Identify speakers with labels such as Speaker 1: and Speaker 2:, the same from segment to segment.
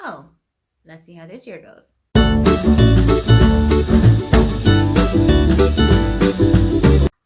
Speaker 1: So, let's see how this year goes.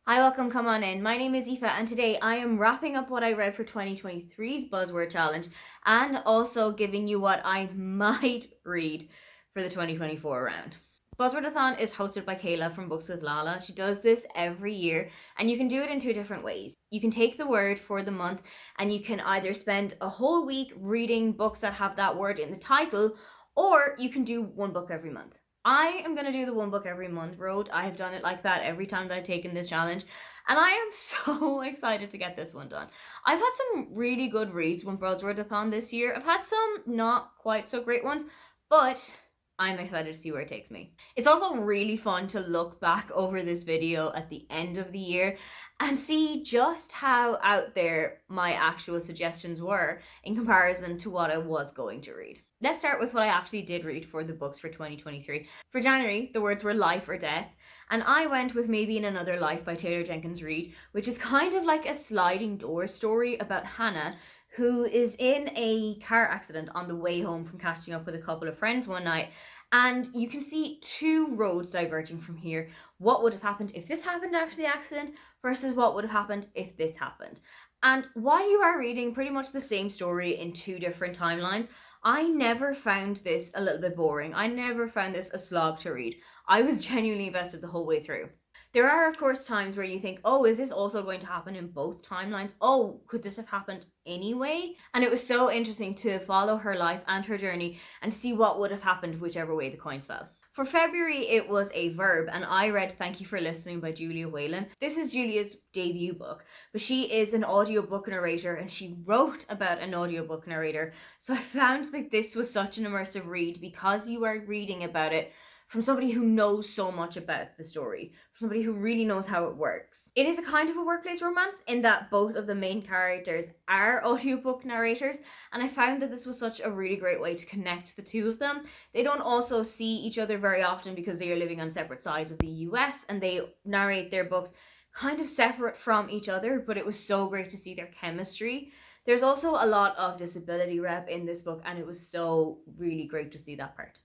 Speaker 1: Hi, welcome, come on in. My name is Aoife and today I am wrapping up what I read for 2023's Buzzword Challenge and also giving you what I might read for the 2024 round. Buzzwordathon is hosted by Kayla from Books with Lala. She does this every year and you can do it in two different ways. You can take the word for the month and you can either spend a whole week reading books that have that word in the title, or you can do one book every month. I am going to do the one book every month road. I have done it like that every time that I've taken this challenge and I am so excited to get this one done. I've had some really good reads from Buzzwordathon this year. I've had some not quite so great ones, but I'm excited to see where it takes me. It's also really fun to look back over this video at the end of the year and see just how out there my actual suggestions were in comparison to what I was going to read. Let's start with what I actually did read for the books for 2023. For January, the words were life or death, and I went with Maybe in Another Life by Taylor Jenkins Reid, which is kind of like a sliding door story about Hannah, who is in a car accident on the way home from catching up with a couple of friends one night. And you can see two roads diverging from here. What would have happened if this happened after the accident versus what would have happened if this happened. And while you are reading pretty much the same story in two different timelines, I never found this a little bit boring. I never found this a slog to read. I was genuinely invested the whole way through. There are, of course, times where you think, oh, is this also going to happen in both timelines? Oh, could this have happened anyway? And it was so interesting to follow her life and her journey and see what would have happened whichever way the coins fell. For February, it was a verb, and I read Thank You for Listening by Julia Whalen. This is Julia's debut book, but she is an audiobook narrator and she wrote about an audiobook narrator. So I found that this was such an immersive read because you are reading about it from somebody who knows so much about the story, from somebody who really knows how it works. It is a kind of a workplace romance in that both of the main characters are audiobook narrators, and I found that this was such a really great way to connect the two of them. They don't also see each other very often because they are living on separate sides of the US and they narrate their books kind of separate from each other, but it was so great to see their chemistry. There's also a lot of disability rep in this book and it was so really great to see that part.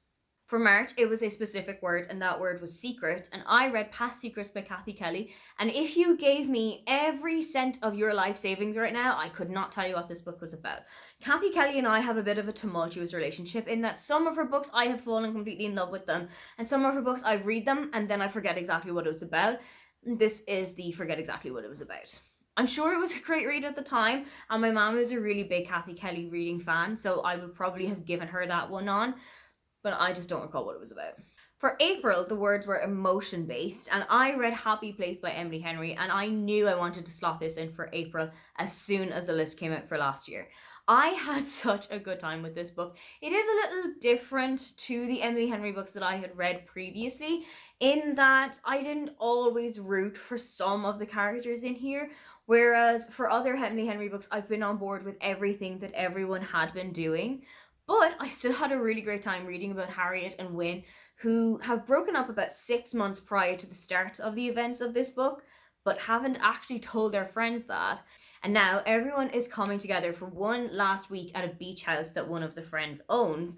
Speaker 1: For March, it was a specific word, and that word was secret, and I read Past Secrets by Kathy Kelly, and if you gave me every cent of your life savings right now, I could not tell you what this book was about. Kathy Kelly and I have a bit of a tumultuous relationship in that some of her books I have fallen completely in love with them, and some of her books I read them and then I forget exactly what it was about. This is the forget exactly what it was about. I'm sure it was a great read at the time, and my mom is a really big Kathy Kelly reading fan, so I would probably have given her that one on, but I just don't recall what it was about. For April, the words were emotion-based, and I read Happy Place by Emily Henry, and I knew I wanted to slot this in for April as soon as the list came out for last year. I had such a good time with this book. It is a little different to the Emily Henry books that I had read previously, in that I didn't always root for some of the characters in here, whereas for other Emily Henry books, I've been on board with everything that everyone had been doing. But I still had a really great time reading about Harriet and Wynne, who have broken up about 6 months prior to the start of the events of this book, but haven't actually told their friends that. And now everyone is coming together for one last week at a beach house that one of the friends owns.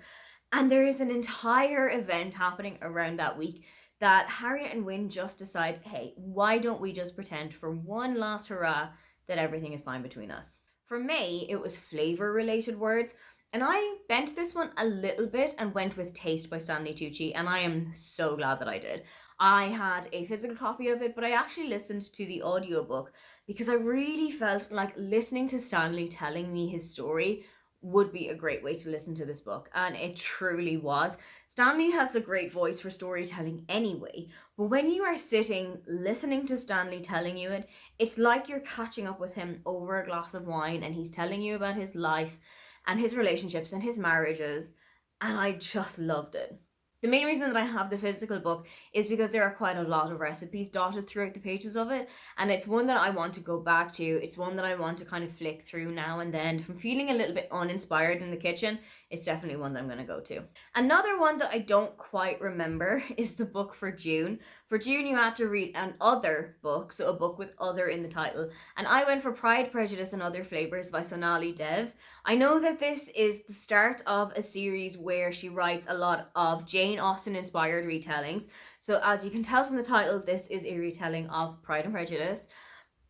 Speaker 1: And there is an entire event happening around that week that Harriet and Wynne just decide, hey, why don't we just pretend for one last hurrah that everything is fine between us? For May, it was flavor-related words. And I bent this one a little bit and went with Taste by Stanley Tucci, and I am so glad that I did. I had a physical copy of it, but I actually listened to the audiobook because I really felt like listening to Stanley telling me his story would be a great way to listen to this book, and it truly was. Stanley has a great voice for storytelling anyway, but when you are sitting listening to Stanley telling you it, it's like you're catching up with him over a glass of wine and he's telling you about his life and his relationships and his marriages, and I just loved it. The main reason that I have the physical book is because there are quite a lot of recipes dotted throughout the pages of it, and it's one that I want to go back to. It's one that I want to kind of flick through now and then. If I'm feeling a little bit uninspired in the kitchen, it's definitely one that I'm going to go to. Another one that I don't quite remember is the book for June. For June, you had to read an other book, so a book with other in the title, and I went for Pride, Prejudice and Other Flavors by Sonali Dev. I know that this is the start of a series where she writes a lot of Jane Austen inspired retellings. So as you can tell from the title, this is a retelling of Pride and Prejudice.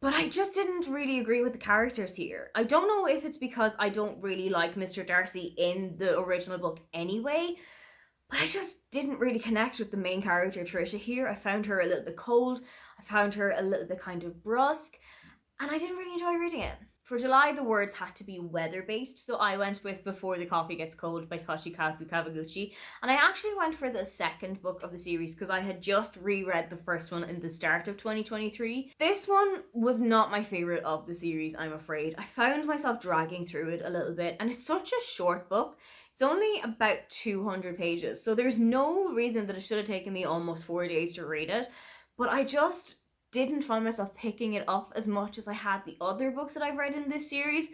Speaker 1: But I just didn't really agree with the characters here. I don't know if it's because I don't really like Mr. Darcy in the original book anyway, but I just didn't really connect with the main character, Trisha, here. I found her a little bit cold, I found her a little bit kind of brusque, and I didn't really enjoy reading it. For July, the words had to be weather-based, so I went with Before the Coffee Gets Cold by Toshikazu Kawaguchi, and I actually went for the second book of the series because I had just reread the first one in the start of 2023. This one was not my favourite of the series, I'm afraid. I found myself dragging through it a little bit, and it's such a short book. It's only about 200 pages, so there's no reason that it should have taken me almost 4 days to read it, but I just didn't find myself picking it up as much as I had the other books that I've read in this series.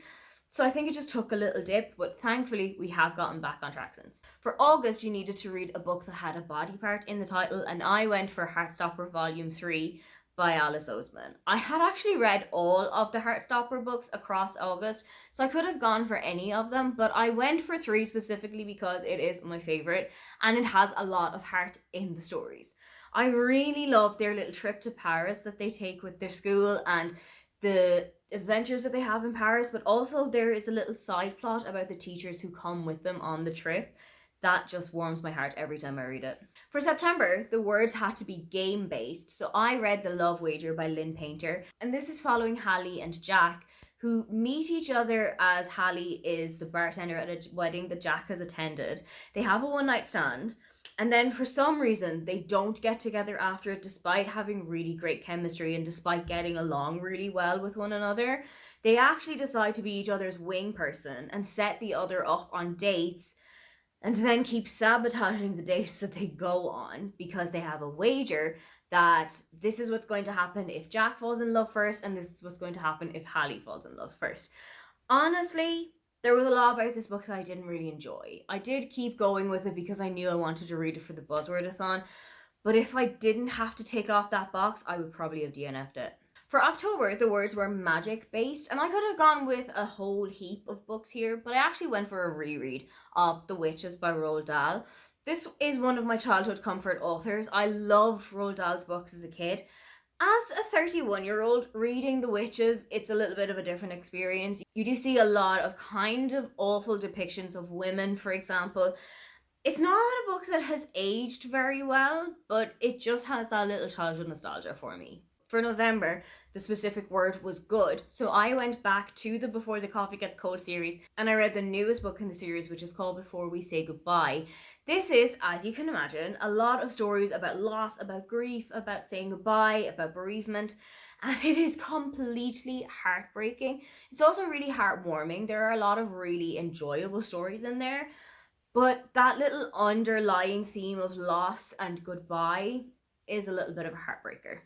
Speaker 1: So I think it just took a little dip, but thankfully we have gotten back on track since. For August, you needed to read a book that had a body part in the title, and I went for Heartstopper Volume 3 by Alice Oseman. I had actually read all of the Heartstopper books across August, so I could have gone for any of them, but I went for 3 specifically because it is my favourite and it has a lot of heart in the stories. I really love their little trip to Paris that they take with their school and the adventures that they have in Paris, but also there is a little side plot about the teachers who come with them on the trip. That just warms my heart every time I read it. For September, the words had to be game-based, so I read The Love Wager by Lynn Painter, and this is following Hallie and Jack, who meet each other as Hallie is the bartender at a wedding that Jack has attended. They have a one-night stand, and then for some reason, they don't get together after it, despite having really great chemistry and despite getting along really well with one another. They actually decide to be each other's wing person and set the other up on dates, and then keep sabotaging the dates that they go on because they have a wager that this is what's going to happen if Jack falls in love first, and this is what's going to happen if Hallie falls in love first. Honestly, there was a lot about this book that I didn't really enjoy. I did keep going with it because I knew I wanted to read it for the Buzzwordathon, but if I didn't have to take off that box, I would probably have DNF'd it. For October, the words were magic based, and I could have gone with a whole heap of books here, but I actually went for a reread of The Witches by Roald Dahl. This is one of my childhood comfort authors. I loved Roald Dahl's books as a kid. As a 31-year-old reading The Witches, it's a little bit of a different experience. You do see a lot of kind of awful depictions of women, for example. It's not a book that has aged very well, but it just has that little childhood nostalgia for me. For November, the specific word was good, so I went back to the Before the Coffee Gets Cold series and I read the newest book in the series, which is called Before We Say Goodbye. This is, as you can imagine, a lot of stories about loss, about grief, about saying goodbye, about bereavement, and it is completely heartbreaking. It's also really heartwarming. There are a lot of really enjoyable stories in there, but that little underlying theme of loss and goodbye is a little bit of a heartbreaker.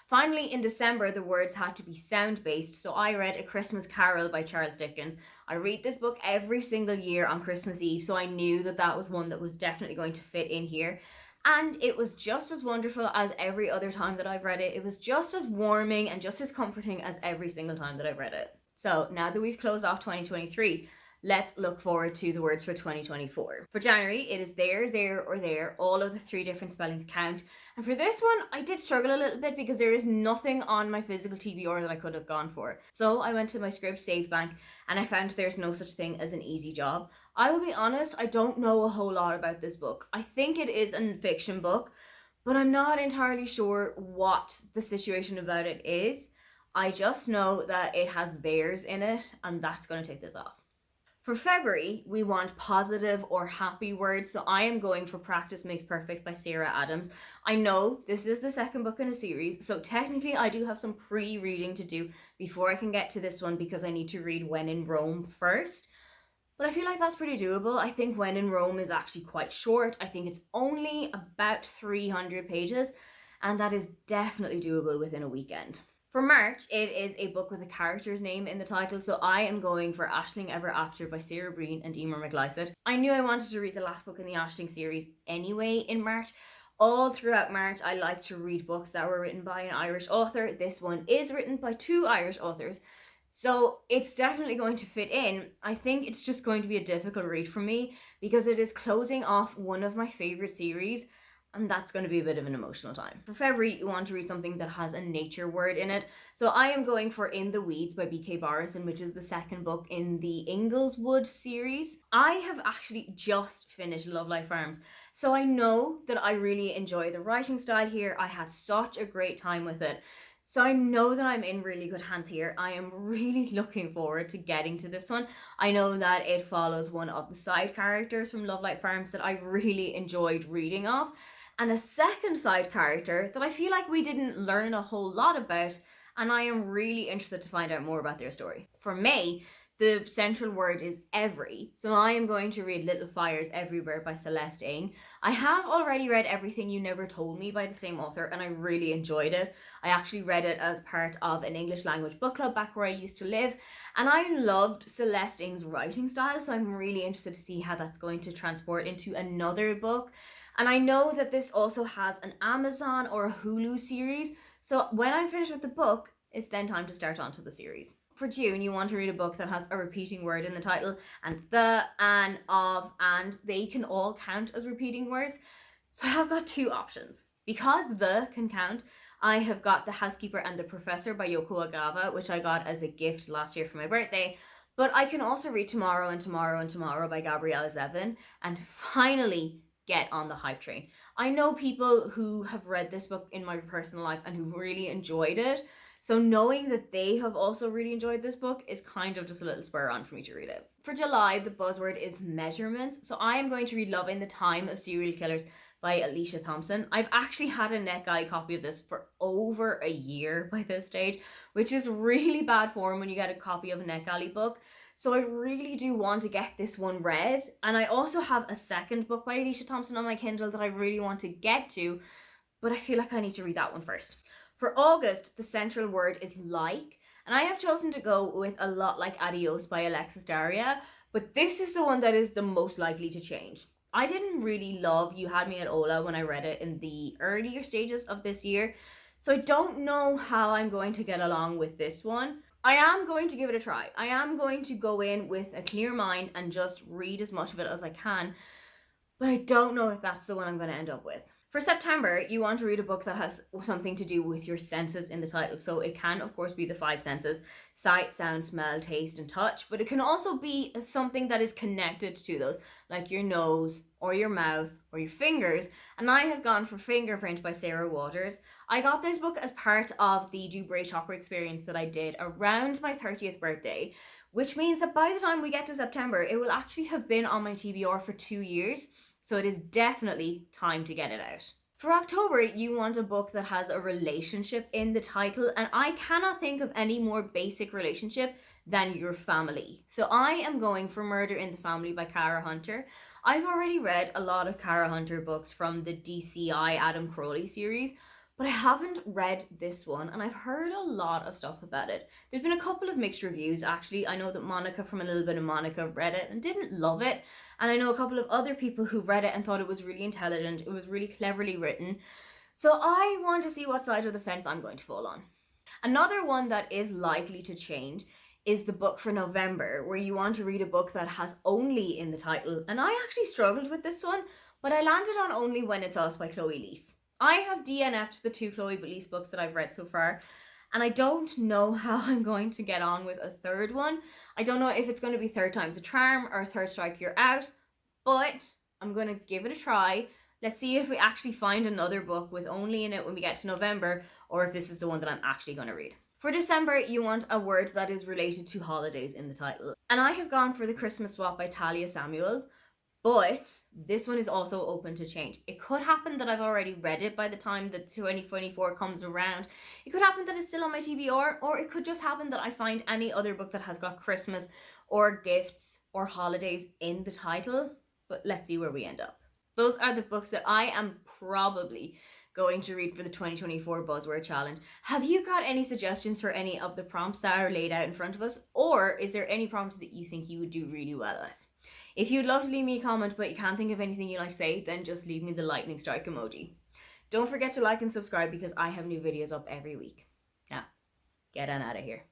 Speaker 1: Finally, in December, the words had to be sound-based, so I read A Christmas Carol by Charles Dickens. I read this book every single year on Christmas Eve, so I knew that that was one that was definitely going to fit in here. And it was just as wonderful as every other time that I've read it. It was just as warming and just as comforting as every single time that I've read it. So now that we've closed off 2023, let's look forward to the words for 2024. For January, it is there, there, or there. All of the 3 different spellings count. And for this one, I did struggle a little bit because there is nothing on my physical TBR that I could have gone for. So I went to my Scribd Save Bank and I found there's no such thing as an easy job. I will be honest, I don't know a whole lot about this book. I think it is a fiction book, but I'm not entirely sure what the situation about it is. I just know that it has theirs in it, and that's going to take this off. For February, we want positive or happy words, so I am going for Practice Makes Perfect by Sarah Adams. I know this is the second book in a series, so technically I do have some pre-reading to do before I can get to this one because I need to read When in Rome first. But I feel like that's pretty doable. I think When in Rome is actually quite short. I think it's only about 300 pages, and that is definitely doable within a weekend. For March, it is a book with a character's name in the title, so I am going for Aisling Ever After by Sarah Breen and Emer McLysaght. I knew I wanted to read the last book in the Aisling series anyway in March. All throughout March, I like to read books that were written by an Irish author. This one is written by 2 Irish authors, so it's definitely going to fit in. I think it's just going to be a difficult read for me because it is closing off one of my favourite series, and that's going to be a bit of an emotional time. For February, you want to read something that has a nature word in it. So I am going for In the Weeds by B.K. Barrison, which is the second book in the Ingleswood series. I have actually just finished Love Life Farms, so I know that I really enjoy the writing style here. I had such a great time with it. So I know that I'm in really good hands here. I am really looking forward to getting to this one. I know that it follows one of the side characters from Love Life Farms that I really enjoyed reading of, and a second side character that I feel like we didn't learn a whole lot about, and I am really interested to find out more about their story. For May, the central word is every, so I am going to read Little Fires Everywhere by Celeste Ng. I have already read Everything You Never Told Me by the same author, and I really enjoyed it. I actually read it as part of an English language book club back where I used to live, and I loved Celeste Ng's writing style, so I'm really interested to see how that's going to transport into another book. And I know that this also has an Amazon or a Hulu series, so when I'm finished with the book, it's then time to start onto the series. For June, you want to read a book that has a repeating word in the title, and the, an, of, and they can all count as repeating words. So I have got 2 options. Because the can count, I have got The Housekeeper and the Professor by Yoko Agawa, which I got as a gift last year for my birthday. But I can also read Tomorrow and Tomorrow and Tomorrow by Gabrielle Zevin, and finally get on the hype train. I know people who have read this book in my personal life and who really enjoyed it. So knowing that they have also really enjoyed this book is kind of just a little spur on for me to read it. For July, the buzzword is measurements. So I am going to read Love in the Time of Serial Killers by Alicia Thompson. I've actually had a NetGalley copy of this for over a year by this stage, which is really bad form when you get a copy of a NetGalley book. So I really do want to get this one read. And I also have a second book by Alicia Thompson on my Kindle that I really want to get to, but I feel like I need to read that one first. For August, the central word is like, and I have chosen to go with A Lot Like Adios by Alexis Daria, but this is the one that is the most likely to change. I didn't really love You Had Me at Ola when I read it in the earlier stages of this year, so I don't know how I'm going to get along with this one. I am going to give it a try. I am going to go in with a clear mind and just read as much of it as I can, but I don't know if that's the one I'm going to end up with. For September, you want to read a book that has something to do with your senses in the title. So it can, of course, be the 5 senses: sight, sound, smell, taste, and touch. But it can also be something that is connected to those, like your nose or your mouth or your fingers. And I have gone for Fingerprint by Sarah Waters. I got this book as part of the Do Braid Shopper experience that I did around my 30th birthday, which means that by the time we get to September, it will actually have been on my TBR for 2 years. So it is definitely time to get it out. For October, you want a book that has a relationship in the title, and I cannot think of any more basic relationship than your family. So I am going for Murder in the Family by Cara Hunter. I've already read a lot of Cara Hunter books from the DCI Adam Crowley series, but I haven't read this one, and I've heard a lot of stuff about it. There's been a couple of mixed reviews, actually. I know that Monica from A Little Bit of Monica read it and didn't love it, and I know a couple of other people who read it and thought it was really intelligent. It was really cleverly written. So I want to see what side of the fence I'm going to fall on. Another one that is likely to change is the book for November, where you want to read a book that has only in the title, and I actually struggled with this one, but I landed on Only When It's Us by Chloe Leese. I have DNF'd the 2 Chloe Leese books that I've read so far, and I don't know how I'm going to get on with a third one. I don't know if it's going to be Third Time's a Charm or Third Strike You're Out, but I'm going to give it a try. Let's see if we actually find another book with only in it when we get to November, or if this is the one that I'm actually going to read. For December, you want a word that is related to holidays in the title, and I have gone for The Christmas Swap by Talia Samuels. But this one is also open to change. It could happen that I've already read it by the time that 2024 comes around. It could happen that it's still on my TBR, or it could just happen that I find any other book that has got Christmas or gifts or holidays in the title, but let's see where we end up. Those are the books that I am probably going to read for the 2024 Buzzword Challenge. Have you got any suggestions for any of the prompts that are laid out in front of us? Or is there any prompt that you think you would do really well at? If you'd love to leave me a comment but you can't think of anything you'd like to say, then just leave me the lightning strike emoji. Don't forget to like and subscribe because I have new videos up every week. Now, get on out of here.